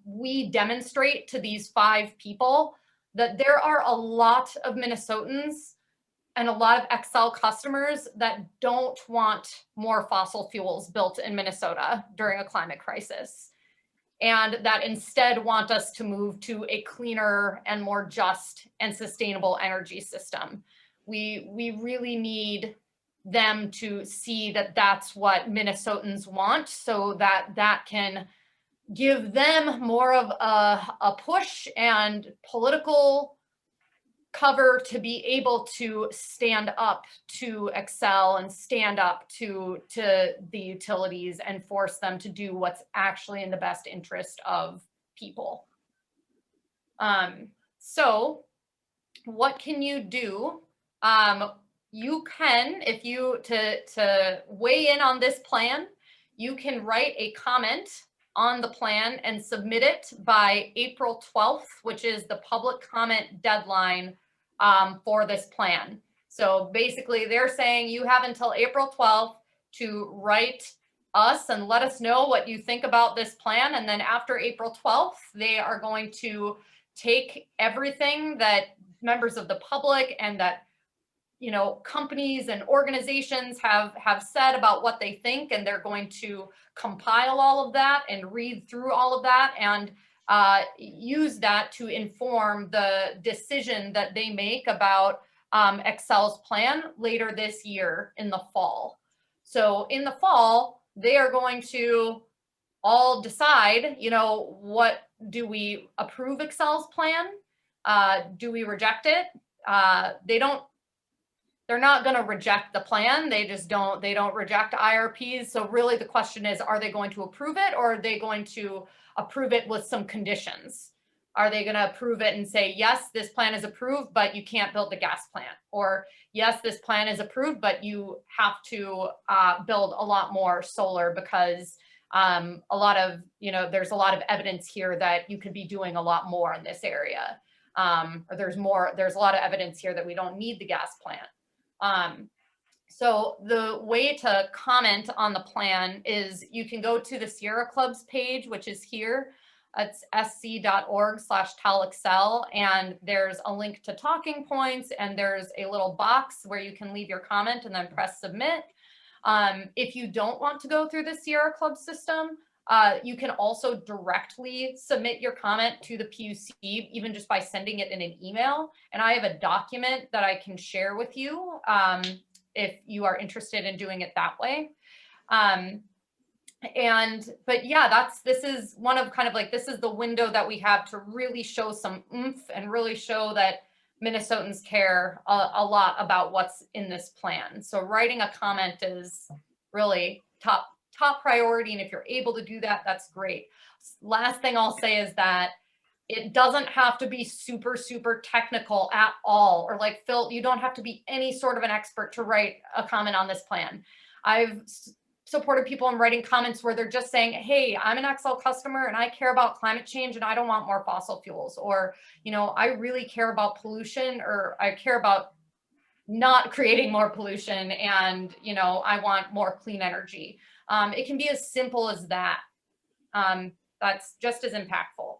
[SPEAKER 2] we demonstrate to these 5 people that there are a lot of Minnesotans and a lot of Xcel customers that don't want more fossil fuels built in Minnesota during a climate crisis, and that instead want us to move to a cleaner and more just and sustainable energy system. We really need them to see that that's what Minnesotans want, so that that can give them more of a push and political cover to be able to stand up to Xcel and stand up to the utilities and force them to do what's actually in the best interest of people. So what can you do? You can, if you, to weigh in on this plan, you can write a comment on the plan and submit it by April 12th, which is the public comment deadline for this plan. So basically they're saying you have until April 12th to write us and let us know what you think about this plan. And then after April 12th, they are going to take everything that members of the public and that, you know, companies and organizations have said about what they think, and they're going to compile all of that and read through all of that and use that to inform the decision that they make about Xcel's plan later this year in the fall. So in the fall, they are going to all decide, you know, what do we approve Xcel's plan? Do we reject it? They're not going to reject the plan. They don't reject IRPs. So really the question is, are they going to approve it, or are they going to approve it with some conditions? Are they going to approve it and say, yes, this plan is approved, but you can't build the gas plant? Or yes, this plan is approved, but you have to build a lot more solar because a lot of, you know, there's a lot of evidence here that you could be doing a lot more in this area. Or there's a lot of evidence here that we don't need the gas plant. So the way to comment on the plan is you can go to the Sierra Club's page, which is here. It's sc.org/tellxcel, and there's a link to talking points, and there's a little box where you can leave your comment and then press submit. If you don't want to go through the Sierra Club system, you can also directly submit your comment to the PUC, even just by sending it in an email. And I have a document that I can share with you if you are interested in doing it that way. But yeah, this is one of kind of like, this is the window that we have to really show some oomph and really show that Minnesotans care a lot about what's in this plan. So writing a comment is really top priority. And if you're able to do that, that's great. Last thing I'll say is that it doesn't have to be super, super technical at all. Or like Phil, you don't have to be any sort of an expert to write a comment on this plan. I've supported people in writing comments where they're just saying, hey, I'm an Xcel customer and I care about climate change and I don't want more fossil fuels. Or, you know, I really care about pollution, or I care about not creating more pollution, and, you know, I want more clean energy. It can be as simple as that. That's just as impactful.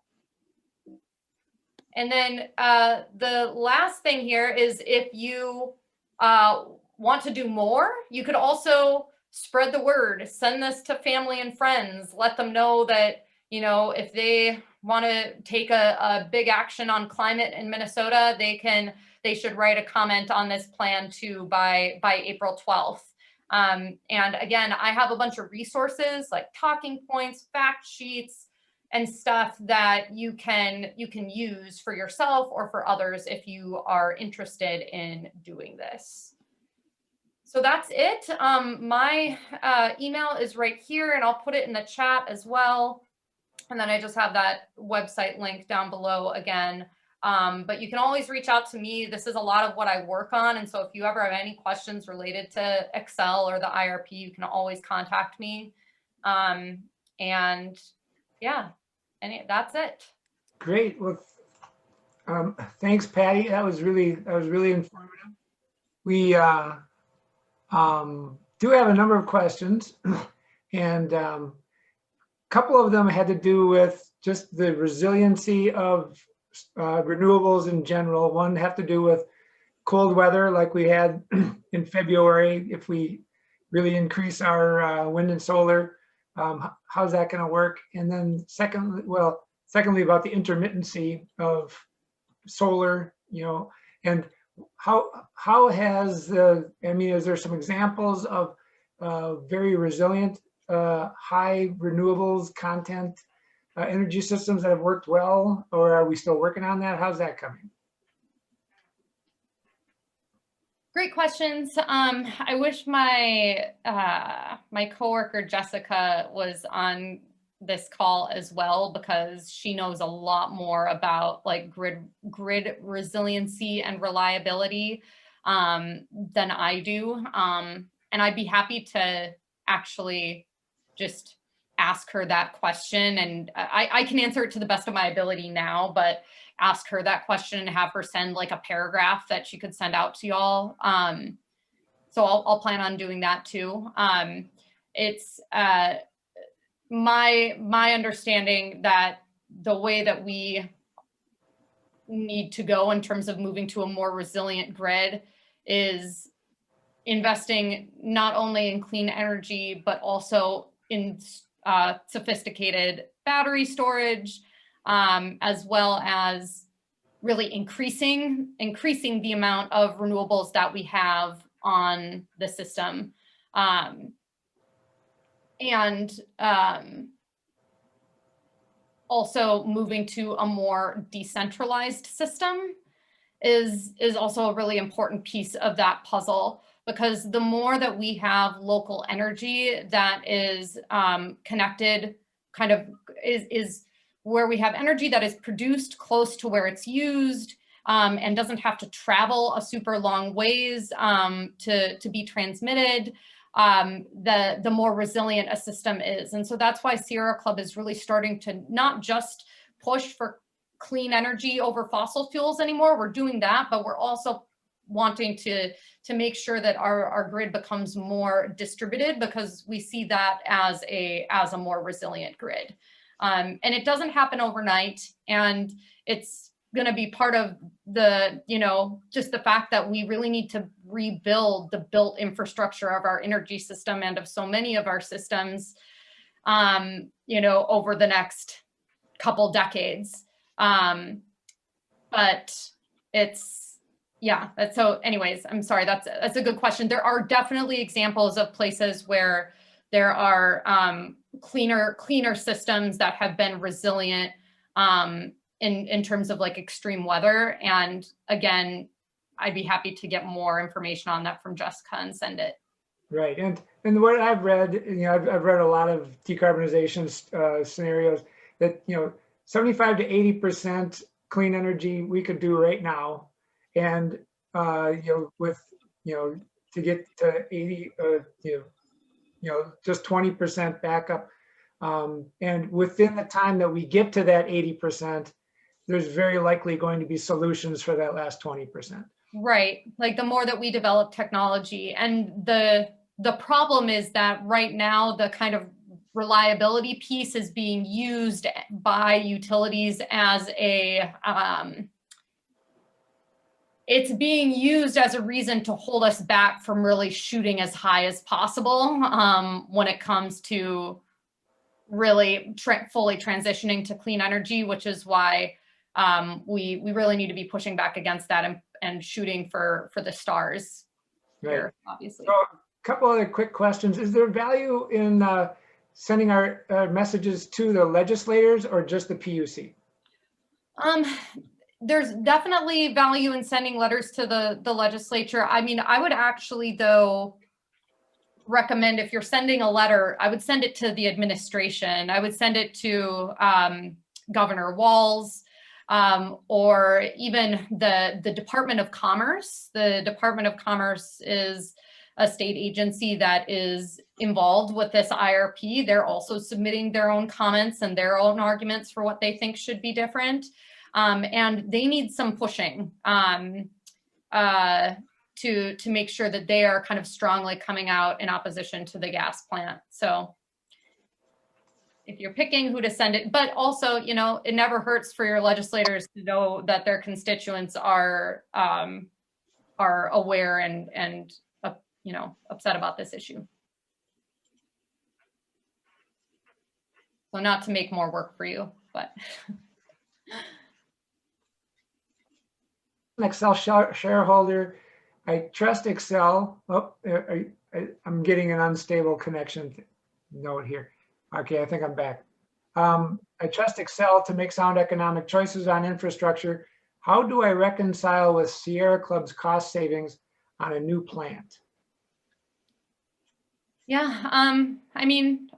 [SPEAKER 2] And then the last thing here is, if you want to do more, you could also spread the word, send this to family and friends, let them know that, you know, if they want to take a big action on climate in Minnesota, they should write a comment on this plan too by April 12th. And again, I have a bunch of resources like talking points, fact sheets, and stuff that you can use for yourself or for others if you are interested in doing this. So that's it. My email is right here, and I'll put it in the chat as well. And then I just have that website link down below again. But you can always reach out to me. This is a lot of what I work on. And so if you ever have any questions related to Xcel or the IRP, you can always contact me. And yeah, and that's it.
[SPEAKER 1] Great. Well, thanks, Patty. That was really informative. We do have a number of questions, and a couple of them had to do with just the resiliency of renewables in general. One had to do with cold weather like we had in February. If we really increase our wind and solar, how's that going to work? And then secondly about the intermittency of solar, and how has is there some examples of very resilient high renewables content energy systems that have worked well, or are we still working on that? How's that coming?
[SPEAKER 2] Great questions. I wish my my coworker Jessica was on this call as well, because she knows a lot more about like grid resiliency and reliability than I do. And I'd be happy to actually just ask her that question, and I can answer it to the best of my ability now, but ask her that question and have her send like a paragraph that she could send out to y'all. So I'll plan on doing that too. It's my understanding that the way that we need to go in terms of moving to a more resilient grid is investing not only in clean energy, but also in sophisticated battery storage, as well as really increasing the amount of renewables that we have on the system. And also moving to a more decentralized system is also a really important piece of that puzzle, because the more that we have local energy that is connected, kind of is where we have energy that is produced close to where it's used, and doesn't have to travel a super long ways to be transmitted, the more resilient a system is. And so that's why Sierra Club is really starting to not just push for clean energy over fossil fuels anymore. We're doing that, but we're also wanting to make sure that our grid becomes more distributed, because we see that as a more resilient grid. And it doesn't happen overnight, and it's going to be part of the, just the fact that we really need to rebuild the built infrastructure of our energy system and of so many of our systems, over the next couple decades. But it's, yeah, so anyways, I'm sorry, that's a good question. There are definitely examples of places where there are cleaner systems that have been resilient in terms of like extreme weather. And again, I'd be happy to get more information on that from Jessica and send it.
[SPEAKER 1] Right, and what I've read, I've read a lot of decarbonization scenarios that 75 to 80% clean energy we could do right now, and with to get to 80, just 20% backup, and within the time that we get to that 80%, there's very likely going to be solutions for that last 20%.
[SPEAKER 2] Right, like the more that we develop technology, and the problem is that right now the kind of reliability piece is being used by utilities as it's being used as a reason to hold us back from really shooting as high as possible when it comes to really fully transitioning to clean energy, which is why we really need to be pushing back against that and shooting for the stars.
[SPEAKER 1] Right.
[SPEAKER 2] Here, obviously.
[SPEAKER 1] So a couple other quick questions. Is there value in sending our messages to the legislators or just the PUC?
[SPEAKER 2] There's definitely value in sending letters to the legislature. I mean, I would actually, though, recommend if you're sending a letter, I would send it to the administration. I would send it to Governor Walz, or even the Department of Commerce. The Department of Commerce is a state agency that is involved with this IRP. They're also submitting their own comments and their own arguments for what they think should be different. And they need some pushing to make sure that they are kind of strongly coming out in opposition to the gas plant. So if you're picking who to send it, but also, you know, it never hurts for your legislators to know that their constituents are aware and you know, upset about this issue. So not to make more work for you, but.
[SPEAKER 1] An Xcel shareholder. I trust Xcel. Oh, I'm getting an unstable connection note here. Okay, I think I'm back. I trust Xcel to make sound economic choices on infrastructure. How do I reconcile with Sierra Club's cost savings on a new plant?
[SPEAKER 2] Yeah, I mean,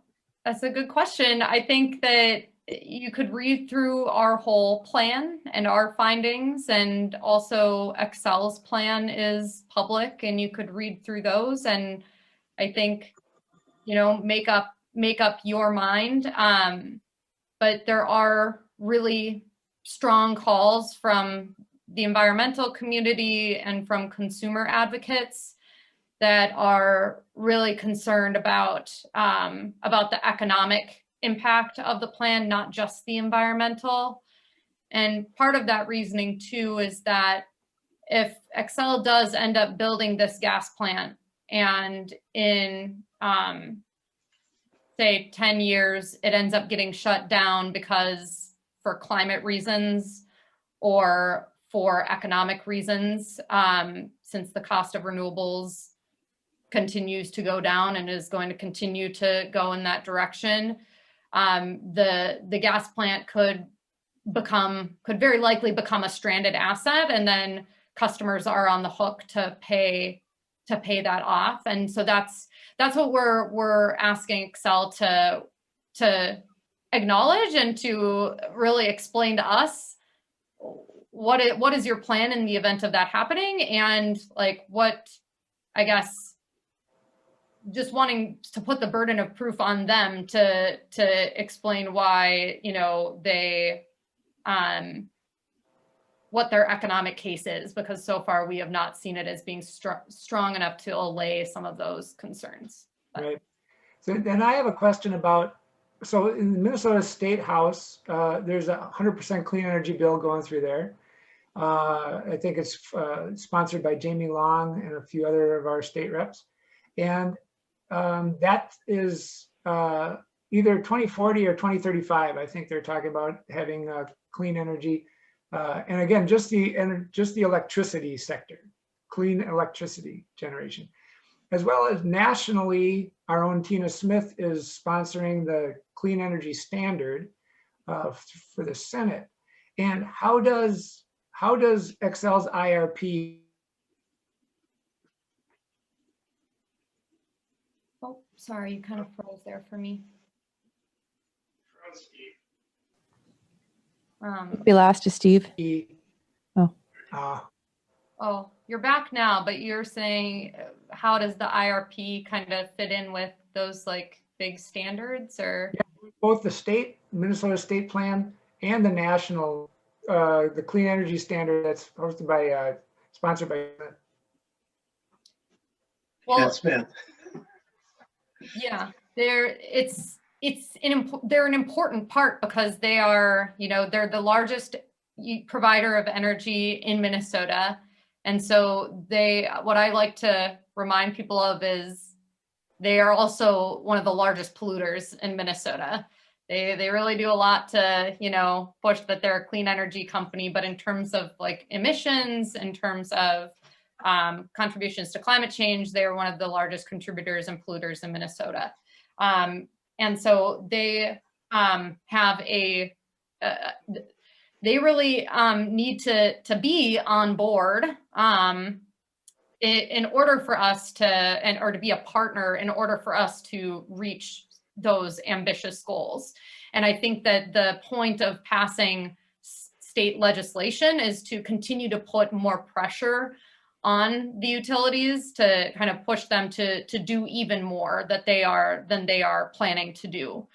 [SPEAKER 2] that's a good question. I think that you could read through our whole plan and our findings, and also Xcel's plan is public and you could read through those. And I think, you know, make up your mind. But there are really strong calls from the environmental community and from consumer advocates that are really concerned about the economic impact of the plan, not just the environmental. And part of that reasoning too is that if Xcel does end up building this gas plant and in say 10 years, it ends up getting shut down because for climate reasons or for economic reasons, since the cost of renewables continues to go down and is going to continue to go in that direction, the gas plant could very likely become a stranded asset, and then customers are on the hook to pay that off. And so that's what we're asking Xcel to acknowledge and to really explain to us what is your plan in the event of that happening, and like what, I guess, just wanting to put the burden of proof on them to explain why, you know, they what their economic case is, because so far we have not seen it as being strong enough to allay some of those concerns. But.
[SPEAKER 1] Right. So then I have a question about, so in the Minnesota State House, there's a 100% clean energy bill going through there. I think it's sponsored by Jamie Long and a few other of our state reps. And that is either 2040 or 2035. I think they're talking about having clean energy. And again, just the electricity sector, clean electricity generation. As well as nationally, our own Tina Smith is sponsoring the Clean Energy Standard for the Senate. And how does Xcel's IRP?
[SPEAKER 2] Oh, sorry, you kind of froze there for me.
[SPEAKER 4] We lost you, Steve.
[SPEAKER 2] Oh, you're back now, but you're saying how does the IRP kind of fit in with those like big standards, or?
[SPEAKER 1] Yeah, both the Minnesota state plan and the national, the Clean Energy Standard that's hosted by, sponsored by.
[SPEAKER 2] Well,
[SPEAKER 5] Smith.
[SPEAKER 2] Yeah, they're an important part because they are, you know, they're the largest provider of energy in Minnesota. And so what I like to remind people of is they are also one of the largest polluters in Minnesota. They really do a lot to, you know, push that they're a clean energy company, but in terms of like emissions, in terms of contributions to climate change, they are one of the largest contributors and polluters in Minnesota. And so they have a, they really need to be on board in order for us to, or to be a partner in order for us to reach those ambitious goals. And I think that the point of passing state legislation is to continue to put more pressure on the utilities to kind of push them to do even more than they are planning to do.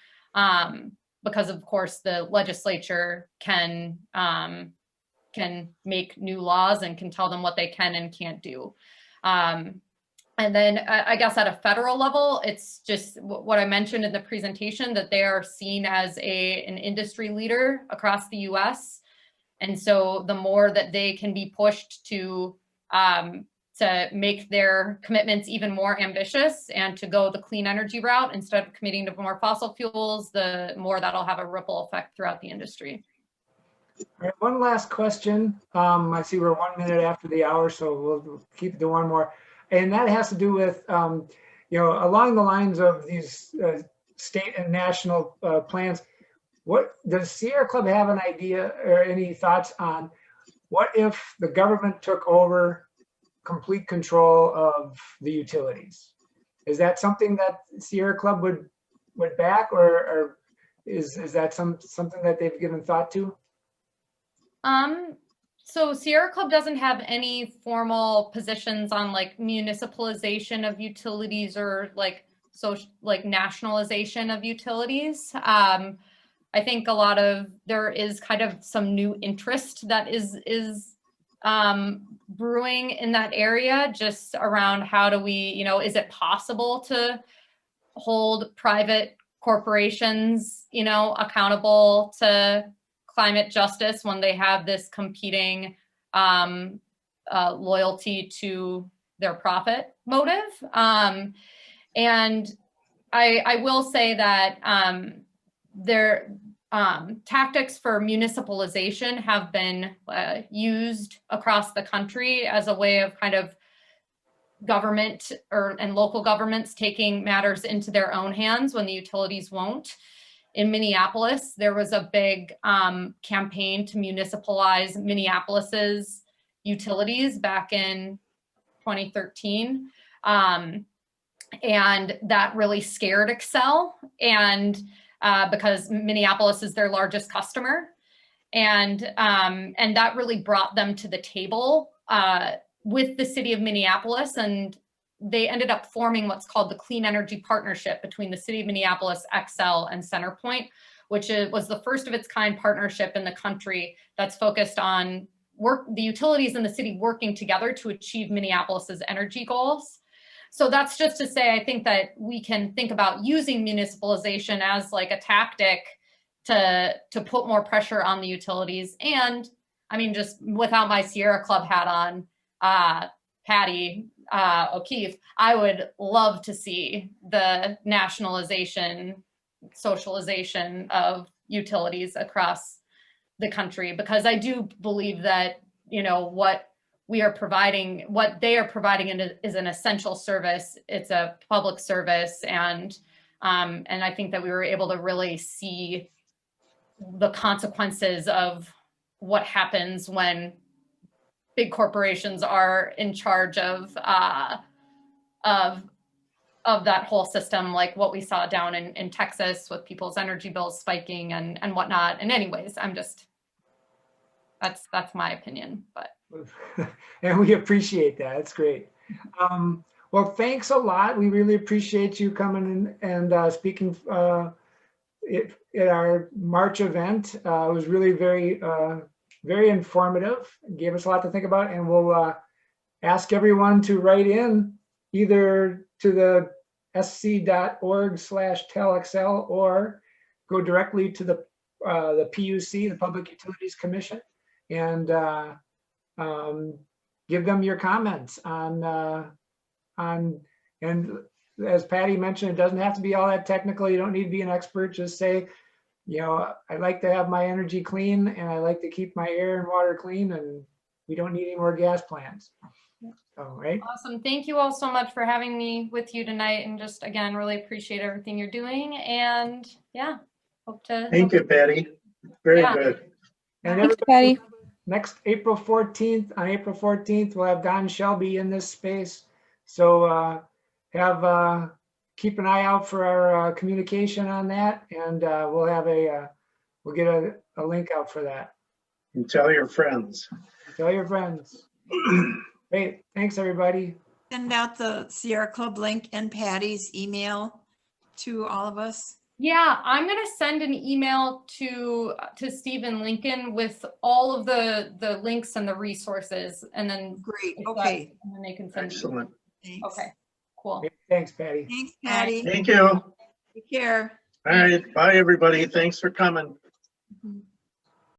[SPEAKER 2] Because of course the legislature can make new laws and can tell them what they can and can't do. And then I guess at a federal level, it's just what I mentioned in the presentation, that they are seen as an industry leader across the US. And so the more that they can be pushed to make their commitments even more ambitious and to go the clean energy route instead of committing to more fossil fuels, the more that'll have a ripple effect throughout the industry.
[SPEAKER 1] All right, one last question. I see we're 1 minute after the hour, so we'll keep it to one more. And that has to do with, along the lines of these state and national plans. What does Sierra Club have an idea or any thoughts on what if the government took over complete control of the utilities? Is that something that Sierra Club would back, or is that something that they've given thought to?
[SPEAKER 2] So Sierra Club doesn't have any formal positions on like municipalization of utilities or like nationalization of utilities. I think there is kind of some new interest that is brewing in that area, just around how do we, is it possible to hold private corporations, accountable to climate justice when they have this competing loyalty to their profit motive. And I will say that their tactics for municipalization have been used across the country as a way of kind of government and local governments taking matters into their own hands when the utilities won't. In Minneapolis, there was a big campaign to municipalize Minneapolis's utilities back in 2013. And that really scared Xcel, and because Minneapolis is their largest customer. And that really brought them to the table with the city of Minneapolis, and they ended up forming what's called the Clean Energy Partnership between the city of Minneapolis, Xcel, and CenterPoint, which was the first of its kind partnership in the country that's focused on the utilities in the city working together to achieve Minneapolis's energy goals. So that's just to say, I think that we can think about using municipalization as like a tactic to put more pressure on the utilities. And I mean, just without my Sierra Club hat on, Patty O'Keefe, I would love to see the nationalization, socialization of utilities across the country, because I do believe that, what they are providing is an essential service. It's a public service. And I think that we were able to really see the consequences of what happens when big corporations are in charge of that whole system, like what we saw down in Texas with people's energy bills spiking and whatnot. And anyways, that's my opinion, but.
[SPEAKER 1] And we appreciate that. It's great. Well, thanks a lot. We really appreciate you coming in and speaking at our March event. It was really very, very informative. It gave us a lot to think about, and we'll ask everyone to write in either to the sc.org/tellxcel or go directly to the PUC, the Public Utilities Commission, and give them your comments on, and as Patty mentioned, it doesn't have to be all that technical. You don't need to be an expert. Just say, I like to have my energy clean, and I like to keep my air and water clean, and we don't need any more gas plants. All right.
[SPEAKER 2] Awesome. Thank you all so much for having me with you tonight, and just again, really appreciate everything you're doing. And yeah, hope to.
[SPEAKER 4] Thank you, Patty. Very
[SPEAKER 2] Yeah.
[SPEAKER 4] good.
[SPEAKER 1] And
[SPEAKER 2] Thanks,
[SPEAKER 1] everybody,
[SPEAKER 5] Patty.
[SPEAKER 1] next April 14th, on April 14th, we'll have Don Shelby in this space. So keep an eye out for our communication on that, and we'll have we'll get a link out for that.
[SPEAKER 4] And tell your friends.
[SPEAKER 1] Tell your friends. Great. Thanks, everybody.
[SPEAKER 3] Send out the Sierra Club link and Patty's email to all of us.
[SPEAKER 2] Yeah, I'm gonna send an email to Stephen Lincoln with all of the links and the resources, and then
[SPEAKER 3] Great,
[SPEAKER 2] if that-
[SPEAKER 3] okay.
[SPEAKER 2] and then they can send.
[SPEAKER 4] Excellent.
[SPEAKER 3] Thanks.
[SPEAKER 2] Okay, cool.
[SPEAKER 1] Thanks, Patty.
[SPEAKER 3] Thanks, Patty.
[SPEAKER 4] Thank you. All
[SPEAKER 3] Take care.
[SPEAKER 4] right. Bye, everybody. Thanks for coming.